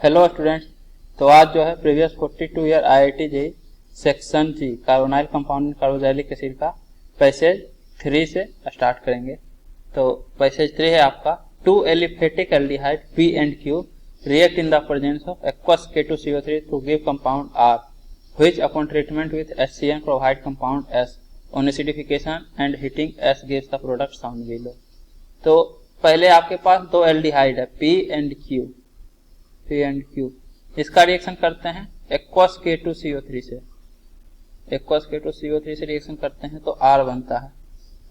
Hello students. तो आज जो है previous 42 year IIT JEE section G carbonyl compound carboxylic acid का पैसेज 3 से स्टार्ट करेंगे। तो पैसेज 3 है आपका, two aliphatic aldehyde P and Q react in the presence of aqueous K2CO3 to give compound R, which upon treatment with HCN provide compound S. On acidification and heating S gives the product shown below. तो पहले आपके पास दो aldehyde है P and Q, इसका reaction करते हैं aqueous K2CO3 से, aqueous K2CO3 से रिएक्शन करते हैं तो R बनता है,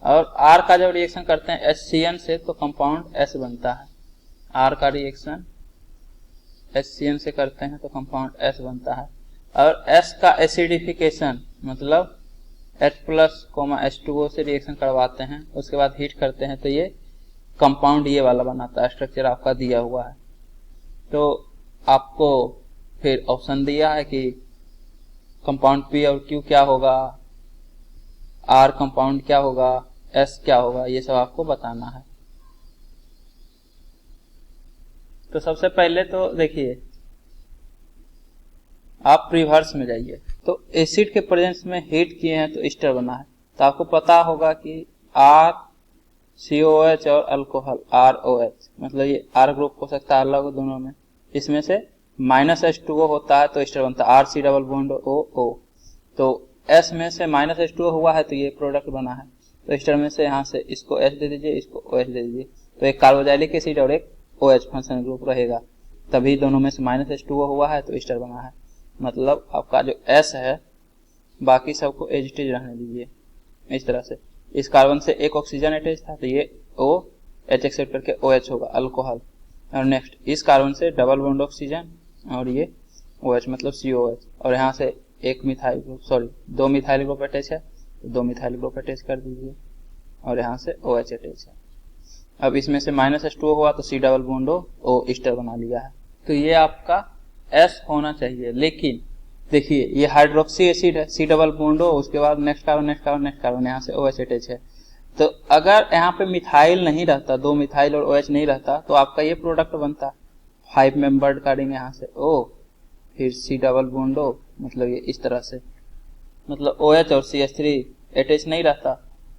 और R का जब रिएक्शन करते हैं HCN से तो कंपाउंड S बनता है। R का रिएक्शन HCN से करते हैं तो कंपाउंड S बनता है, और S का एसिडिफिकेशन मतलब H+H2O से रिएक्शन करवाते हैं, उसके बाद हीट करते हैं तो ये कंपाउंड ये वाला बनाता है। स्ट्रक्चर आपका दिया हुआ है, तो आपको फिर ऑप्शन दिया है कि कंपाउंड P और Q क्या होगा, R कंपाउंड क्या होगा, S क्या होगा, ये सब आपको बताना है। तो सबसे पहले तो देखिए, आप रिवर्स में जाइए। तो एसिड के प्रेजेंस में हीट किए हैं तो ईस्टर बना है, तो आपको पता होगा कि RCOH और अल्कोहल ROH, मतलब ये R ग्रुप हो सकता है अलग दोनों में, इसमें से -H2O होता है तो ईस्टर बनता है RC डबल बॉन्ड OO। तो S में से -H2O हुआ है तो ये प्रोडक्ट बना है, तो ईस्टर में से यहाँ से इसको H दे दीजिए, इसको OH दे दीजिए, तो एक कार्बोक्सिलिक एसिड और एक OH फंक्शनल ग्रुप रहेगा, तभी दोनों में से -H2O हुआ है तो ईस्टर बना है। मतलब आपका जो S है बाकी सबको एज इट इज रहने दीजिए इस तरह से। इस कार्बन से एक ऑक्सीजन अटैच था तो ये OH एक्सेप्ट करके OH होगा अल्कोहल, और नेक्स्ट इस कार्बन से डबल बॉन्ड ऑक्सीजन और ये OH मतलब COH, और यहाँ से एक मिथाइल ग्रुप दो मिथाइल ग्रुप अटैच है तो दो मिथाइल ग्रुप अटैच कर दीजिए, और यहाँ से OH अटैच है। अब इसमें से -H2O हुआ तो C double bond O Easter बना लिया है, तो ये आपका S होना चाहिए। लेकिन देखिए ये हाइड्रोक्सी एसिड है, C डबल बॉन्ड O, उसके बाद नेक्स्ट कार्बन यहाँ से OH अटैच है। तो अगर यहाँ पे मिथाइल नहीं रहता, दो मिथाइल और OH नहीं रहता, तो आपका ये प्रोडक्ट बनता 5 मेंबर्ड का रिंग, यहाँ से O फिर C डबल बॉन्ड O, मतलब ये इस तरह से, मतलब OH और CH3 अटैच नहीं रहता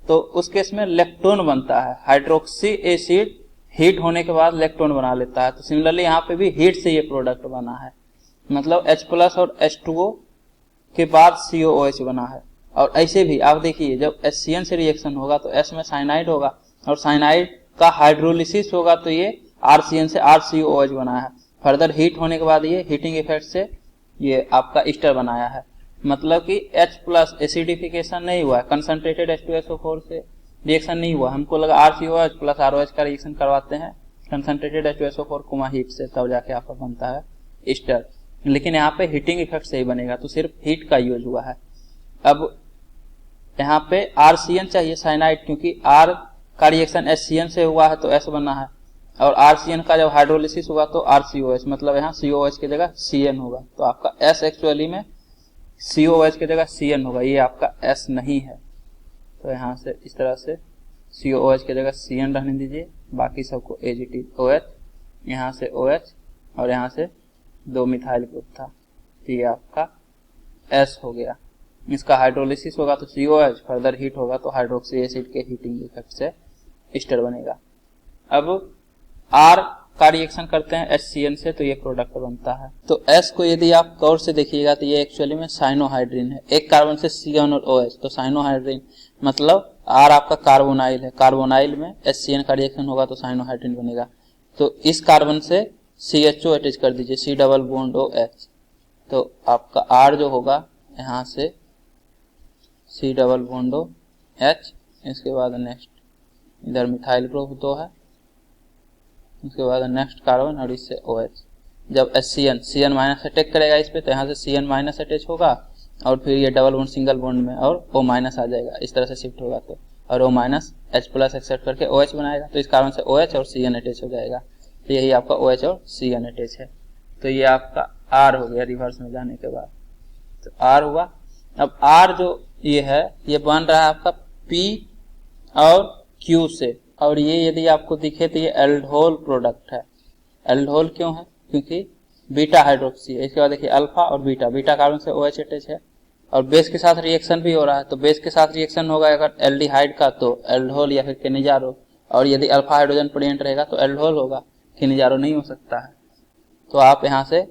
तो उस केस में लेक्टोन बनता है। हाइड्रोक्सी एसिड हीट होने के बाद लेक्टोन बना लेता है, तो सिमिलरली यहाँ पे भी हीट से ये प्रोडक्ट बना है, मतलब H+ और H2O के बाद COOH बना है। और ऐसे भी आप देखिए, जब HCN से रिएक्शन होगा तो S में साइनाइड होगा, और साइनाइड का हाइड्रोलिसिस होगा तो ये RCN से RCOOH बना है। फर्दर हीट होने के बाद ये हीटिंग इफेक्ट से ये आपका ईस्टर बनाया है, मतलब कि H+ एसिडिफिकेशन नहीं हुआ है, कंसंट्रेटेड H2SO4 से रिएक्शन नहीं हुआ। हमको लगा RCOH प्लस ROH का रिएक्शन करवाते हैं कंसंट्रेटेड H2SO4 कुमा हीट से, तब जाके आपका बनता है ईस्टर, लेकिन यहाँ पे हीटिंग इफेक्ट से ही बनेगा, तो सिर्फ हीट का यूज हुआ है। अब यहाँ पे RCN चाहिए साइनाइड, क्योंकि R का रिएक्शन HCN से हुआ है तो S बना है, और RCN का जब हाइड्रोलिसिस हुआ तो RCOH, मतलब यहाँ COH की जगह CN होगा, तो आपका S एक्चुअली में COH की जगह CN होगा, ये आपका S नहीं है। तो यहाँ से इस तरह से COH की जगह CN रहने दीजिए, बाकी सबको एज इट इज OH, यहाँ से OH और यहाँ से दो मिथाइल ग्रुप था, तो ये आपका S हो गया। इसका हाइड्रोलिसिस होगा तो COH, फर्दर हीट होगा तो हाइड्रोक्सी एसिड के हीटिंग इफेक्ट से ईस्टर बनेगा। अब R का रिएक्शन करते हैं HCN से तो ये प्रोडक्ट बनता है। तो S को यदि आप गौर से देखिएगा तो ये एक्चुअली में साइनोहाइड्रिन है, एक कार्बन से CN और OH, तो साइनोहाइड्रिन मतलब R आपका कार्बोनाइल है, कार्बोनाइल में HCN का रिएक्शन होगा तो साइनोहाइड्रिन बनेगा। तो इस कार्बन से CHO अटैच कर दीजिए, C डबल बॉन्ड OH, तो आपका R जो होगा यहाँ से C डबल बॉन्ड OH, इसके बाद नेक्स्ट इधर मिथाइल ग्रुप 2 है, उसके बाद नेक्स्ट कार्बन और इससे OH। जब CN माइनस अटैक करेगा इस पे तो यहाँ से CN माइनस अटैच होगा, और फिर ये डबल बॉन्ड सिंगल बॉन्ड में और O माइनस आ जाएगा, इस तरह से शिफ्ट होगा तो, और O माइनस H+ एक्सेप्ट करके OH बनाएगा, तो इस कार्बन से OH और CN अटैच हो जाएगा, तो यही आपका OH और CN अटैच है। तो ये आपका R हो गया रिवर्स में जाने के बाद, तो R हुआ। अब R जो ये है ये बन रहा है आपका P और Q से, और ये यदि आपको दिखे तो ये एल्डोल प्रोडक्ट है। एल्डोल क्यों है? क्योंकि बीटा हाइड्रोक्सी है। इसके बाद देखिए अल्फा और बीटा, बीटा कार्बन से OH अटैच है और बेस के साथ रिएक्शन भी हो रहा है, तो बेस के साथ रिएक्शन होगा अगर एल्डिहाइड का तो एल्डोल या फिर केनिजारो, और यदि अल्फा हाइड्रोजन प्रेजेंट रहेगा तो एल्डोल होगा, केनिजारो नहीं हो सकता है। तो आप यहाँ से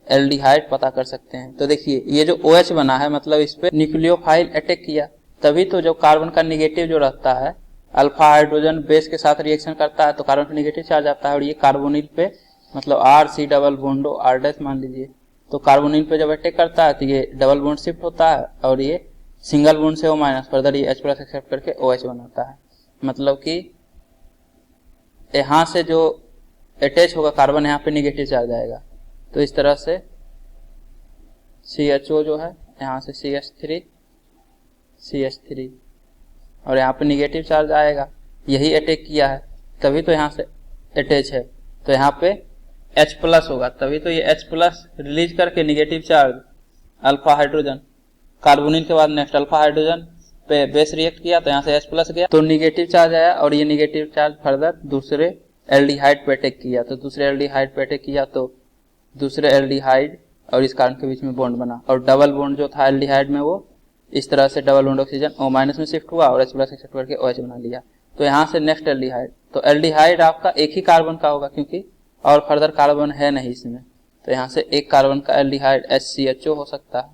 एल्डिहाइड पता कर सकते हैं। तो देखिए ये जो OH बना है मतलब इस पे न्यूक्लियोफाइल अटैक किया, तभी तो जो कार्बन का निगेटिव जो रहता है, अल्फा हाइड्रोजन बेस के साथ रिएक्शन करता है तो कार्बन पे निगेटिव चार्ज आता है, और ये कार्बोनिल पे मतलब RC डबल बॉन्डो R' मान लीजिए, तो कार्बोनिल पे जब अटैक करता है तो ये डबल बॉन्ड शिफ्ट होता है और ये सिंगल बॉन्ड से O माइनस फर्दर ये H+ एक्सेप्ट करके OH बनाता है। मतलब कि यहाँ से जो अटैच होगा कार्बन यहाँ पे निगेटिव चार्ज आएगा, तो इस तरह से CHO जो है यहाँ से CH3 और यहाँ पे निगेटिव चार्ज आएगा, यही अटैक किया है तभी तो यहाँ से अटैच है, तो यहाँ पे H+ होगा, तभी तो ये H+ रिलीज करके negative charge alpha hydrogen, carbonyl के बाद नेक्स्ट अल्फा हाइड्रोजन पे बेस रिएक्ट किया तो यहाँ से H+ गया तो निगेटिव चार्ज आया, और ये निगेटिव चार्ज फर्दर दूसरे एल्डिहाइड पे अटैक किया, तो दूसरे एल्डिहाइड पे अटैक किया तो दूसरे एल्डिहाइड और इस कार्बन के बीच में बॉन्ड बना, और डबल बॉन्ड जो था एल्डिहाइड में वो इस तरह से डबल बॉन्ड ऑक्सीजन O- में शिफ्ट हुआ और H+ एक्सेप्ट करके OH बना लिया। तो यहाँ से नेक्स्ट एल्डिहाइड, तो एल्डिहाइड आपका एक ही कार्बन का होगा क्योंकि और फर्दर कार्बन है नहीं इसमें, तो यहाँ से एक कार्बन का एल्डिहाइड HCHO हो सकता है,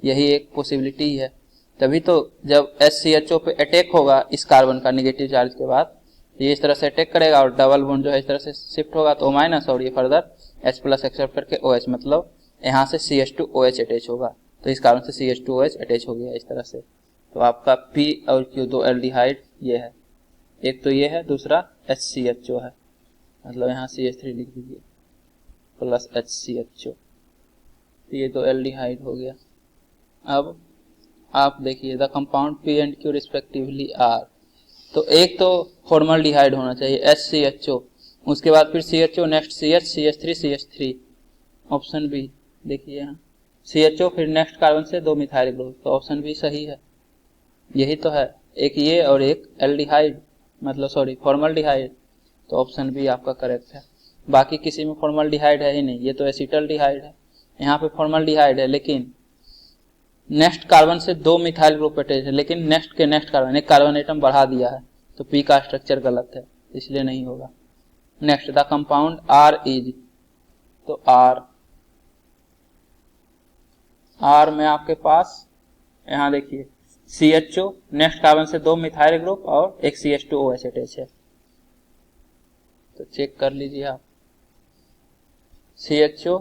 यही एक पॉसिबिलिटी है। तभी तो जब HCHO पे अटैक होगा इस कार्बन का निगेटिव चार्ज के बाद, ये इस तरह से अटैक करेगा और डबल बॉन्ड जो है इस तरह से शिफ्ट होगा तो O- और ये फर्दर H+ एक्सेप्ट करके OH, मतलब यहाँ से CH2OH अटैच होगा, तो इस कारण से CH2OH अटैच हो गया इस तरह से। तो आपका P और Q दो एल्डिहाइड ये है, एक तो ये है, दूसरा HCHO है, मतलब यहाँ CH3 लिख दीजिए प्लस HCHO, तो ये दो एल्डिहाइड हो गया। अब आप देखिए the compound P and Q respectively are, तो एक तो फॉर्मल्डिहाइड होना चाहिए HCHO, उसके बाद फिर CHO, next CH, CH3, option B देखिए यहाँ CHO, फिर नेक्स्ट कार्बन से दो मिथाइल ग्रुप, तो ऑप्शन बी सही है, यही तो है, एक ये और एक एल्डिहाइड मतलब सॉरी फॉर्मल्डिहाइड, तो ऑप्शन बी आपका करेक्ट है। बाकी किसी में फॉर्मल्डिहाइड है ही नहीं, ये तो एसिटल्डिहाइड है, यहाँ पे फॉर्मल्डिहाइड है लेकिन नेक्स्ट कार्बन से दो मिथाइल ग्रुप अटैच है, लेकिन नेक्स्ट के नेक्स्ट कार्बन एक कार्बन एटम बढ़ा दिया है, तो पी का स्ट्रक्चर गलत है इसलिए नहीं होगा। Next the compound R is, तो आर में आपके पास यहाँ देखिए CHO, नेक्स्ट कार्बन से दो मिथाइल ग्रुप और एक CH2OH अटैच है, तो चेक कर लीजिए आप, CHO,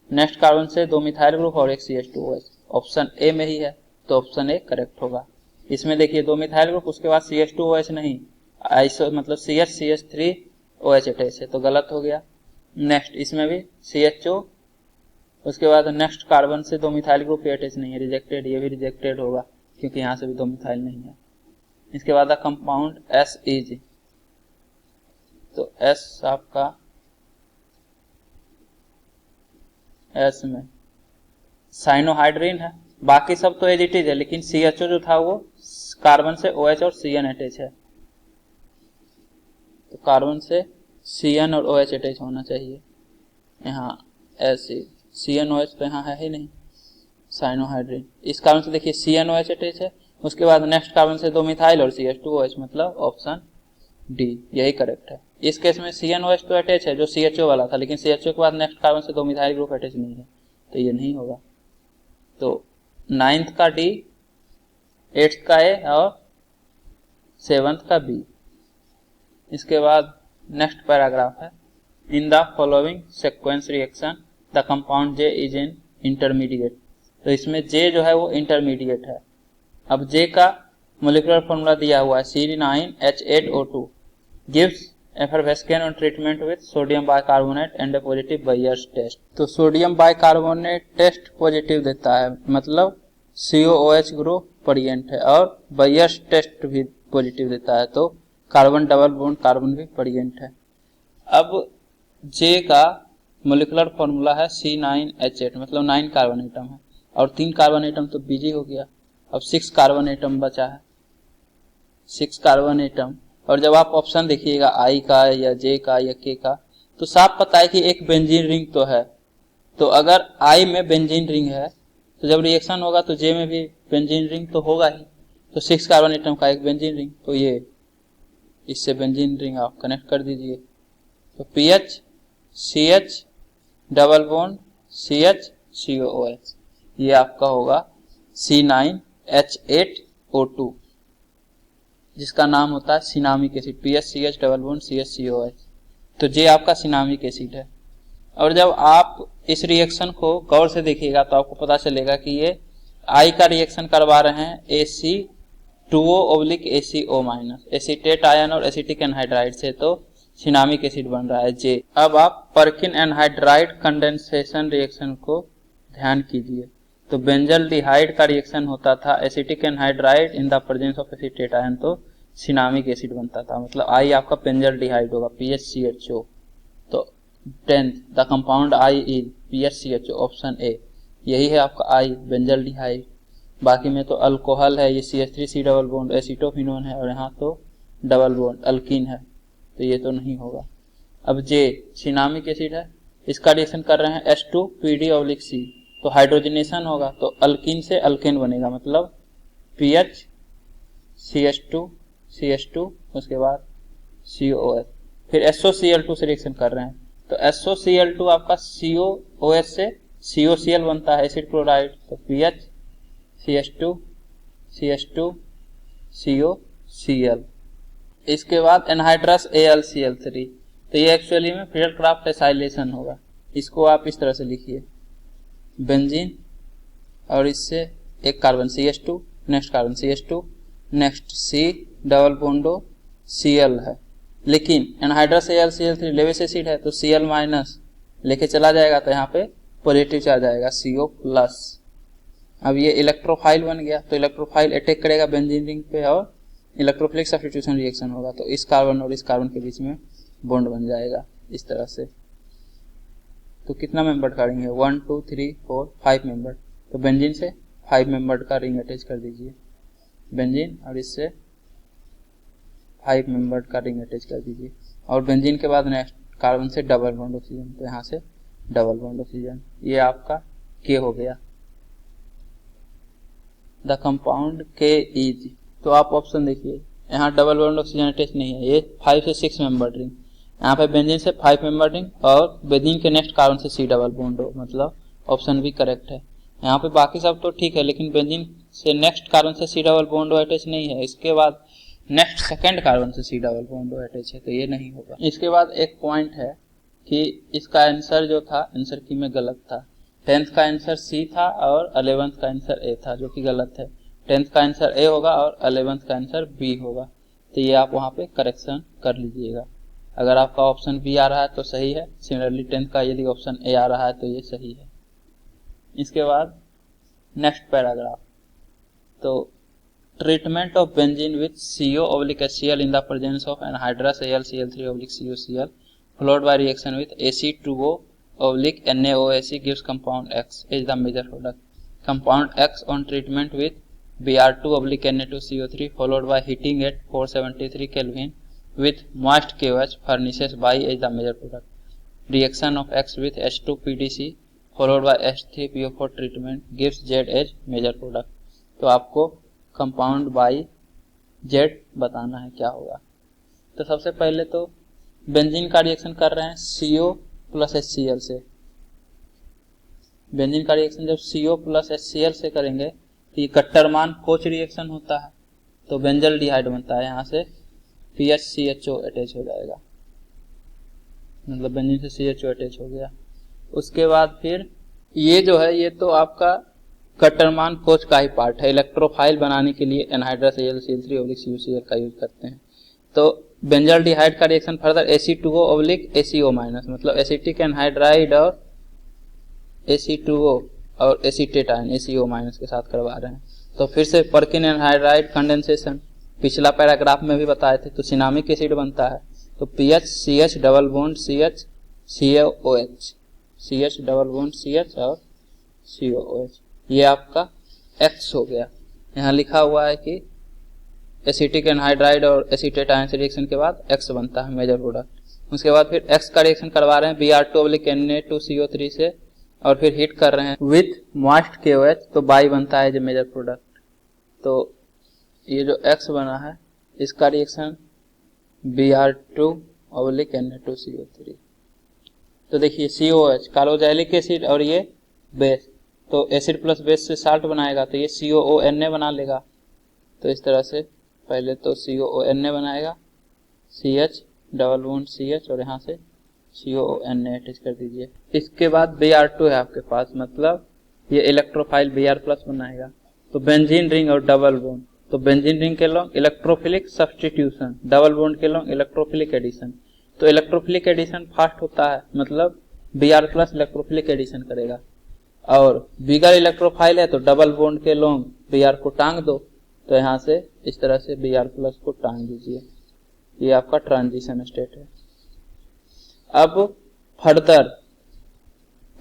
नेक्स्ट कार्बन से दो मिथाइल ग्रुप और एक CH2OH, ऑप्शन ए में ही है, तो ऑप्शन ए करेक्ट होगा। इसमें देखिए दो मिथाइल ग्रुप उसके बाद CH2OH नहीं, आइसो मतलब CH3OH अटैच है, तो गलत हो गया। नेक्स्ट इसमें भी CHO, उसके बाद नेक्स्ट कार्बन से दो मिथाइल ग्रुप अटैच नहीं है, रिजेक्टेड, ये भी रिजेक्टेड होगा क्योंकि यहाँ से भी दो मिथाइल नहीं है। इसके बाद कंपाउंड एस इज, तो एस आपका एस में साइनोहाइड्रिन है, बाकी सब तो एज इट इज है, लेकिन CHO जो था वो कार्बन से OH और CN अटैच है, तो कार्बन से CN और OH अटैच होना चाहिए। यहाँ ऐसे CNOH तो यहाँ है ही नहीं, साइनोहाइड्रिन, इस कारण से देखिए CNOH अटैच है, उसके बाद नेक्स्ट कार्बन से दो मिथाइल और CH2OH, मतलब ऑप्शन डी यही करेक्ट है। इस केस में CNOH तो अटैच है जो CHO वाला था, लेकिन CHO के बाद नेक्स्ट कार्बन से दो मिथाइल ग्रुप अटैच नहीं है, तो ये नहीं होगा। तो 9th का डी, 8th का ए और 7th का बी। इसके बाद नेक्स्ट पैराग्राफ है, in the following sequence reaction the compound J is an intermediate, तो इसमें जे जो है वो इंटरमीडिएट है। अब जे का मोलिकुलर फॉर्मूला दिया हुआ है C9H8O2, gives effervescence on treatment with sodium bicarbonate and a positive Baeyer's test, तो सोडियम बाइकार्बोनेट टेस्ट पॉजिटिव देता है, मतलब COOH ग्रुप प्रेजेंट है, और बायर्स टेस्ट भी पॉजिटिव देता है, तो कार्बन डबल बॉन्ड कार्बन भी प्रेजेंट है। अब जे का मोलिकुलर फॉर्मूला है C9H8, मतलब 9 कार्बन एटम है, और 3 कार्बन एटम तो बिजी हो गया, अब 6 कार्बन एटम बचा है, 6 कार्बन एटम। और जब आप ऑप्शन देखिएगा I का या J का या K का, तो साफ पता है कि एक बेंजीन रिंग तो है, तो अगर I में बेंजीन रिंग है तो जब रिएक्शन होगा तो J में भी बेंजीन रिंग तो होगा ही, तो 6 कार्बन एटम का एक बेंजीन रिंग, तो ये इससे बेंजीन रिंग आप कनेक्ट कर दीजिए। तो PH CH double bond CH COOH, ये आपका होगा C9H8O2, जिसका नाम होता है cinnamic acid. PHCH double bond CHCOH, तो ये आपका सिनामिक एसिड है। और जब आप इस रिएक्शन को गौर से देखिएगा तो आपको पता चलेगा कि ये I का रिएक्शन करवा रहे हैं AC2O/ACO-, एसीटेट आयन और एसिटिक एनहाइड्राइड से, तो सिनामिक एसिड बन रहा है J। अब आप पर्किन एनहाइड्राइड कंडेंसेशन रिएक्शन को ध्यान कीजिए। तो बेंजल्डिहाइड का रिएक्शन होता था acetic anhydride in the presence of acetate ion, तो सिनामिक एसिड बनता था, मतलब I आपका बेंजल्डिहाइड होगा PHCHO। तो 10th the compound I is PHCHO, option A, यही है आपका I बेंजल्डिहाइड। बाकी में तो अल्कोहल है, ये CH3C डबल बॉन्ड एसीटोफिनोन है, और यहाँ तो डबल बॉन्ड अल्कीन है, तो ये तो नहीं होगा। अब J सिनामिक एसिड है, इसका रिएक्शन कर रहे हैं H2PD/C, तो हाइड्रोजनेशन होगा, तो अल्कीन से अल्केन बनेगा, मतलब PH CH2 उसके बाद COOH, फिर SOCl2 से रिएक्शन कर रहे हैं, तो SOCl2 आपका COOH से COCl बनता है एसिड क्लोराइड, तो PH CH2 COCl। इसके बाद एनहाइड्रस AlCl3, तो ये एक्चुअली में फिडलक्राफ्ट एसाइलेशन होगा, इसको आप इस तरह से लिखिए, बेंजीन और इससे एक carbon CH2, next carbon CH2, next C double बॉन्डो Cl है, लेकिन एनहाइड्रस AlCl3 लेविस एसिड है, तो Cl- लेके चला जाएगा, तो यहाँ पे पॉजिटिव चार्ज आएगा CO+। अब ये इलेक्ट्रोफाइल बन गया, तो इलेक्ट्रोफाइल अटैक करेगा बेंजीन रिंग पे और इलेक्ट्रोफिलिक सब्स्टिट्यूशन रिएक्शन होगा, तो इस कार्बन और इस कार्बन के बीच में बॉन्ड बन जाएगा इस तरह से। तो कितना मेंबर का रिंग है, 1 2 3 4 5 मेंबर, तो बेंजीन से 5 मेंबर का रिंग अटैच कर दीजिए, बेंजीन और इससे 5 मेंबर का रिंग अटैच कर दीजिए, और बेंजीन के बाद नेक्स्ट कार्बन से डबल बॉन्ड ऑक्सीजन, तो यहाँ से डबल बॉन्ड ऑक्सीजन, ये आपका K हो गया। द कंपाउंड K इज, तो आप ऑप्शन देखिए, यहाँ डबल बॉन्ड ऑक्सीजन अटैच नहीं है, ये 5 से 6 मेंबर रिंग, यहाँ पे बेंजीन से 5 मेंबर रिंग और बेंजीन के नेक्स्ट कार्बन से C डबल बॉन्ड हो, मतलब ऑप्शन भी करेक्ट है। यहाँ पे बाकी सब तो ठीक है, लेकिन बेंजीन से नेक्स्ट कार्बन से C डबल बॉन्ड अटैच नहीं है, इसके बाद नेक्स्ट सेकंड कार्बन से C डबल बॉन्ड अटैच है, तो ये नहीं होगा। इसके बाद एक पॉइंट है कि इसका आंसर जो था, आंसर की में गलत था, 10th का आंसर C था और 11th का आंसर A था, जो कि गलत है। 10th का आंसर A होगा और 11th का आंसर B होगा, तो ये आप वहाँ पे करेक्शन कर लीजिएगा। अगर आपका ऑप्शन B आ रहा है तो सही है, सिमिलरली 10th का यदि ऑप्शन A आ रहा है तो ये सही है। इसके बाद नेक्स्ट पैराग्राफ, तो treatment of benzene with CO/HCl in the presence of anhydrous AlCl3/COCl followed by reaction with AC2O/NaOH gives compound X is the major product. Compound X on treatment with Br2/Na2CO3 followed by heating at 473 Kelvin with moist KOH furnishes Y is the major product. Reaction of X with H2PDC followed by H3PO4 treatment gives Z as major product. तो आपको compound by Z बताना है क्या होगा। तो सबसे पहले तो बेंजीन का रिएक्शन कर रहे हैं CO+HCl से। बेंजीन का रिएक्शन जब CO+HCl से करेंगे तो ये कट्टरमान कोच रिएक्शन होता है, तो बेंजल्डिहाइड बनता है, यहाँ से PHCHO अटैच हो जाएगा, मतलब बेंजीन से CHO अटैच हो गया। उसके बाद फिर ये जो है ये तो आपका कट्टरमान कोच का ही पार्ट है, इलेक्ट्रोफाइल बनाने के लिए एनहाइड्रस AlCl3/COCl का यूज करते हैं। तो बेंजल्डिहाइड का रिएक्शन फर्दर AC2O/ACO-, मतलब एसिटिक एनहाइड्राइड और AC2O और एसीटेट आयन ACO- के साथ करवा रहे हैं। तो फिर से पर्किन एनहाइड्राइड कंडेंसेशन पिछला पैराग्राफ में भी बताए थे, तो सिनामिक एसिड बनता है, तो PHCH double bond CH COOH, CH double bond CH और COOH, ये आपका X हो गया। यहाँ लिखा हुआ है कि एसिटिक एनहाइड्राइड और एसीटेट आयन से रिएक्शन के बाद X बनता है मेजर प्रोडक्ट। उसके बाद फिर X का रिएक्शन करवा रहे हैं Br2/Na2CO3 से और फिर हीट कर रहे हैं विथ मॉइस्ट KOH, तो बाई बनता है जो मेजर प्रोडक्ट। तो ये जो X बना है इसका रिएक्शन Br2/Na2CO3। तो देखिए COH कार्बोक्सिलिक एसिड और ये बेस, तो एसिड प्लस बेस से साल्ट बनाएगा तो ये COONA बना लेगा। तो इस तरह से पहले तो COONA बनाएगा, CH डबल बॉन्ड CH और यहाँ से COONA अटैच कर दीजिए। इसके बाद Br2 है आपके पास, मतलब ये इलेक्ट्रोफाइल Br+ बनाएगा। तो बेंजीन रिंग और डबल बॉन्ड, तो बेंजीन रिंग के long electrophilic substitution, double bond के लॉन्ग इलेक्ट्रोफिलिक एडिशन। तो इलेक्ट्रोफिलिक एडिशन फास्ट होता है, मतलब Br+ इलेक्ट्रोफिलिक एडिशन करेगा। और बिगर इलेक्ट्रोफाइल है तो डबल बॉन्ड के लॉन्ग Br को टांग दो, तो यहाँ से इस तरह से Br+ को टांग दीजिए। ये आपका ट्रांजिशन स्टेट है। अब फर्दर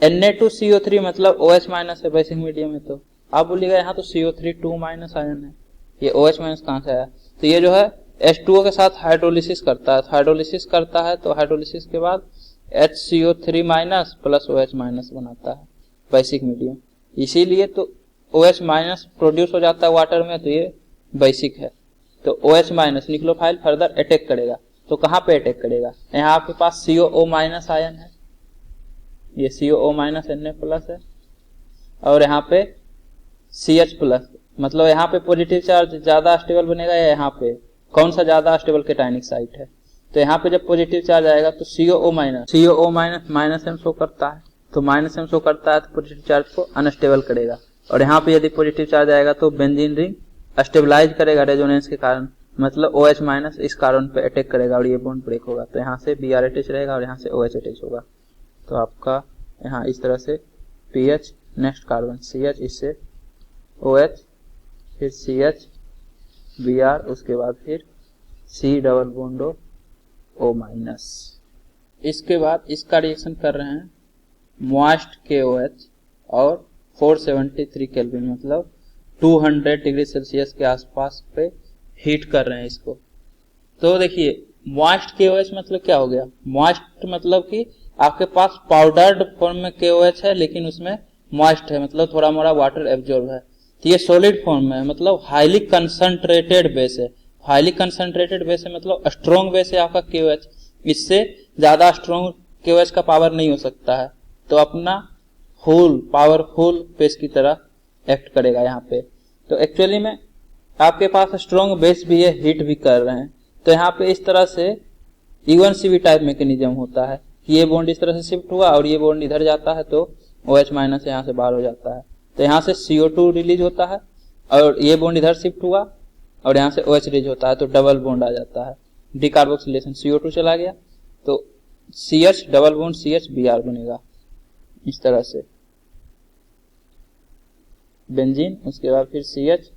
Na2CO3 मतलब OH- है बेसिक मीडियम में, तो आप बोलिएगा यहाँ तो CO3 2- आयन है, ये OH- कहाँ से आया? तो ये जो है H2O के साथ हाइड्रोलिसिस करता है, तो हाइड्रोलिसिस के बाद HCO3- प्लस OH- बनाता है बेसिक मीडियम, इसीलिए तो OH- प्रोड्यूस हो जाता है वाटर में, तो ये बेसिक है। तो OH- निक्लोफाइल फर्दर अटैक करेगा, तो कहाँ पे अटैक करेगा? यहाँ आपके पास CO- आयन है, ये CO- Na+ है, और यहाँ पे CH+, मतलब यहाँ पे पॉजिटिव चार्ज ज्यादा स्टेबल बनेगा या यहाँ पे? कौन सा ज्यादा स्टेबल कैटायनिक साइट है? तो यहाँ पे जब पॉजिटिव चार्ज आएगा तो CO- माइनस शो करता है, तो -M शो करता है, तो पॉजिटिव चार्ज को अनस्टेबल करेगा। और यहाँ पे यदि पॉजिटिव चार्ज आएगा तो बेंजीन रिंग स्टेबलाइज करेगा रेजोनेंस के कारण, मतलब OH- इस कार्बन पे अटैक करेगा और ये बॉन्ड ब्रेक होगा, तो यहाँ से Br अटैच रहेगा और यहाँ से OH अटैच होगा। तो आपका यहाँ इस तरह से PH, नेक्स्ट कार्बन CH, इससे OH, फिर CH Br, उसके बाद फिर C डबल बॉन्ड O-। इसके बाद इसका रिएक्शन कर रहे हैं मॉइस्ट KOH और 473 केल्विन, मतलब 200 डिग्री सेल्सियस के आसपास पे हीट कर रहे हैं इसको। तो देखिए मॉइस्ट KOH मतलब क्या हो गया? मॉइस्ट मतलब कि आपके पास पाउडर्ड फॉर्म में KOH है, लेकिन उसमें मॉइस्ट है, मतलब थोड़ा मोड़ा वाटर एब्जॉर्ब है। तो ये सॉलिड फॉर्म में है, मतलब हाईली कंसंट्रेटेड बेस है। हाईली कंसंट्रेटेड बेस है मतलब स्ट्रॉन्ग बेस है आपका KOH, इससे ज्यादा स्ट्रॉन्ग KOH का पावर नहीं हो सकता है, तो अपना फुल पावरफुल बेस की तरह एक्ट करेगा यहाँ पे। तो एक्चुअली में आपके पास स्ट्रॉन्ग बेस भी है, हीट भी कर रहे हैं, तो यहाँ पे इस तरह से E1CB टाइप मैकेनिज्म होता है कि ये बॉन्ड इस तरह से शिफ्ट हुआ और ये बॉन्ड इधर जाता है, तो OH- यहाँ से बाहर हो जाता है, तो यहाँ से CO2 रिलीज होता है, और ये बॉन्ड इधर शिफ्ट हुआ और यहाँ से OH रिलीज होता है, तो डबल बॉन्ड आ जाता है, डिकार्बोक्सिलेशन, CO2 चला गया, तो CH double bond CH Br बनेगा इस तरह से बेंजीन, उसके बाद फिर CH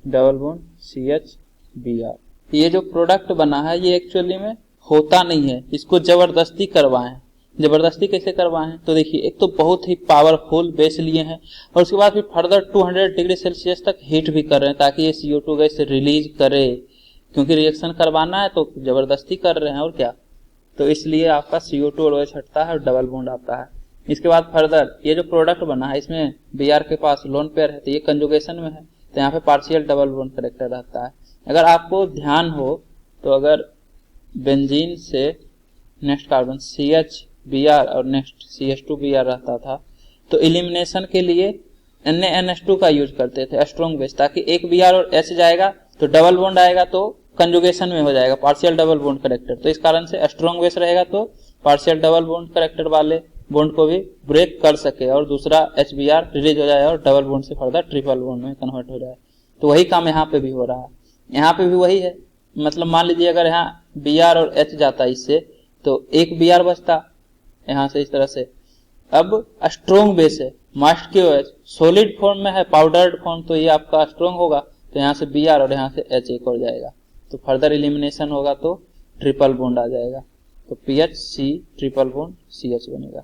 double bond CH Br। ये जो प्रोडक्ट बना है ये एक्चुअली में होता नहीं है, इसको जबरदस्ती करवाएं। जबरदस्ती कैसे करवाएं? तो देखिए एक तो बहुत ही पावरफुल बेस लिए हैं और उसके बाद फिर फर्दर 200 डिग्री सेल्सियस तक हीट भी कर रहे हैं ताकि ये CO2 गैस रिलीज करे, क्योंकि रिएक्शन करवाना है तो जबरदस्ती कर रहे हैं और क्या। तो इसलिए आपका CO2 और OH हटता है और डबल बॉन्ड आता है। इसके बाद फर्दर ये जो प्रोडक्ट बना है इसमें Br के पास लोन पेयर है, तो ये कंजुगेशन में है, तो यहाँ पे पार्शियल डबल बॉन्ड करेक्टर रहता है। अगर आपको ध्यान हो तो अगर बेंजीन से नेक्स्ट कार्बन CH Br और नेक्स्ट CH2Br रहता था, तो एलिमिनेशन के लिए NaNH2 का यूज करते थे स्ट्रॉन्ग बेस, ताकि एक Br और H जाएगा तो डबल बॉन्ड आएगा तो कंजुगेशन में हो जाएगा पार्शियल डबल बॉन्ड करेक्टर, तो इस कारण से स्ट्रॉन्ग बेस रहेगा तो पार्शियल डबल बॉन्ड करेक्टर वाले बॉन्ड को भी ब्रेक कर सके और दूसरा HBr रिलीज हो जाए और डबल बॉन्ड से फर्दर ट्रिपल बॉन्ड में कन्वर्ट हो जाए। तो वही काम यहाँ पे भी हो रहा है, यहाँ पे भी वही है। मतलब मान लीजिए अगर यहाँ Br और H जाता इससे तो एक Br बचता यहाँ से इस तरह से। अब स्ट्रॉन्ग बेस है, मॉइस्ट KOH सॉलिड फॉर्म में है, पाउडर्ड फॉर्म, तो ये आपका स्ट्रॉन्ग होगा, तो यहाँ से Br और यहाँ से H एक और जाएगा, तो फर्दर एलिमिनेशन होगा तो ट्रिपल बॉन्ड आ जाएगा, तो PH C triple bond CH बनेगा,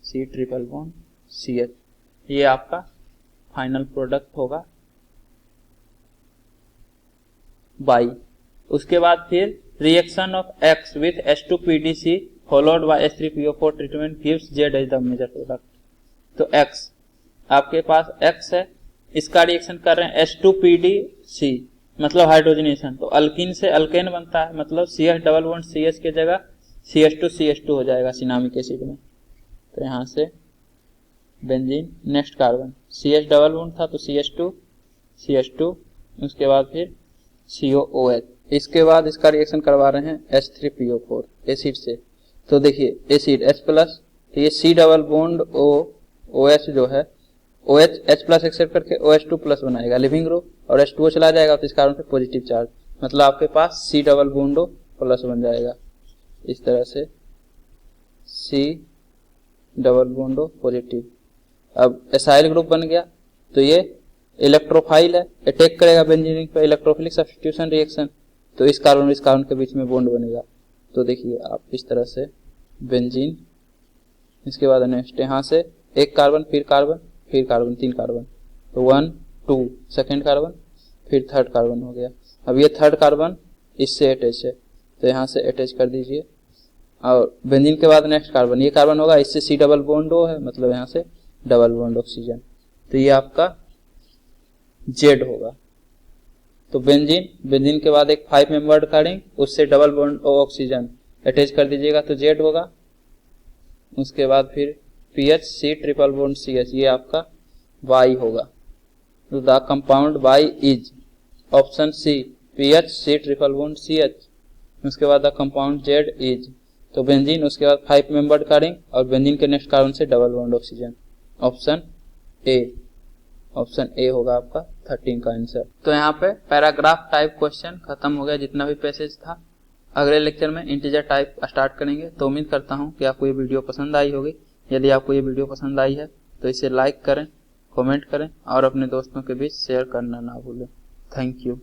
C ट्रिपल बॉन्ड CH। ये आपका फाइनल प्रोडक्ट होगा बाई। उसके बाद फिर reaction of X with H2PDC followed by H3PO4 treatment gives Z as the major product. तो X आपके पास X है, इसका रिएक्शन कर रहे हैं H2PDC मतलब हाइड्रोजनेशन, तो अल्कीन से अल्केन बनता है, मतलब CH डबल बॉन्ड CH के जगह CH2CH2 हो जाएगा सिनामिक एसिड में। तो यहाँ से benzene, next carbon CH double bond था तो CH2CH2, उसके बाद फिर COOH, इसके बाद इसका रिएक्शन करवा रहे हैं H3PO4 एसिड से। तो देखिए एसिड H प्लस, तो ये C डबल बॉन्ड OH जो है OH H प्लस एक्सेप्ट करके OH2 प्लस बनाएगा लिविंग ग्रुप, और H2O चला जाएगा तो इस कारण पे पॉजिटिव चार्ज, मतलब आपके पास C double bond O plus बन जाएगा इस तरह से, C double bond O positive. अब एसाइल ग्रुप बन गया, तो ये इलेक्ट्रोफाइल है, अटैक करेगा बेंजीन पे, इलेक्ट्रोफिलिक सब्स्टिट्यूशन रिएक्शन, तो इस कार्बन के बीच में बॉन्ड बनेगा। तो देखिए आप इस तरह से बेंजीन, इसके बाद नेक्स्ट यहाँ से एक कार्बन फिर कार्बन फिर कार्बन, 3 कार्बन, तो 1 2 सेकेंड कार्बन फिर थर्ड कार्बन हो गया। अब ये थर्ड कार्बन इससे अटैच है, तो यहाँ से अटैच कर दीजिए, और बेंजीन के बाद नेक्स्ट कार्बन, ये कार्बन होगा, इससे C डबल बॉन्ड O है, मतलब यहाँ से डबल बॉन्ड ऑक्सीजन, तो ये आपका Z होगा। तो बेंजीन के बाद एक 5 मेंबर्ड का रिंग, उससे double bond O oxygen attach कर दीजिएगा तो Z होगा। उसके बाद फिर PH C triple bond CH, ये आपका Y होगा। तो the compound Y is option C PH C triple bond CH। उसके बाद द कंपाउंड Z इज, तो बेंजीन, उसके बाद 5 मेंबर्ड का रिंग, और बेंजीन के नेक्स्ट कार्बन से double bond oxygen, option A होगा आपका 13 का आंसर। तो यहाँ पे पैराग्राफ टाइप क्वेश्चन खत्म हो गया, जितना भी पैसेज था। अगले लेक्चर में इंटीजर टाइप स्टार्ट करेंगे। तो उम्मीद करता हूँ कि आपको ये वीडियो पसंद आई होगी। यदि आपको ये वीडियो पसंद आई है तो इसे लाइक करें, कमेंट करें और अपने दोस्तों के बीच शेयर करना ना भूलें। Thank you.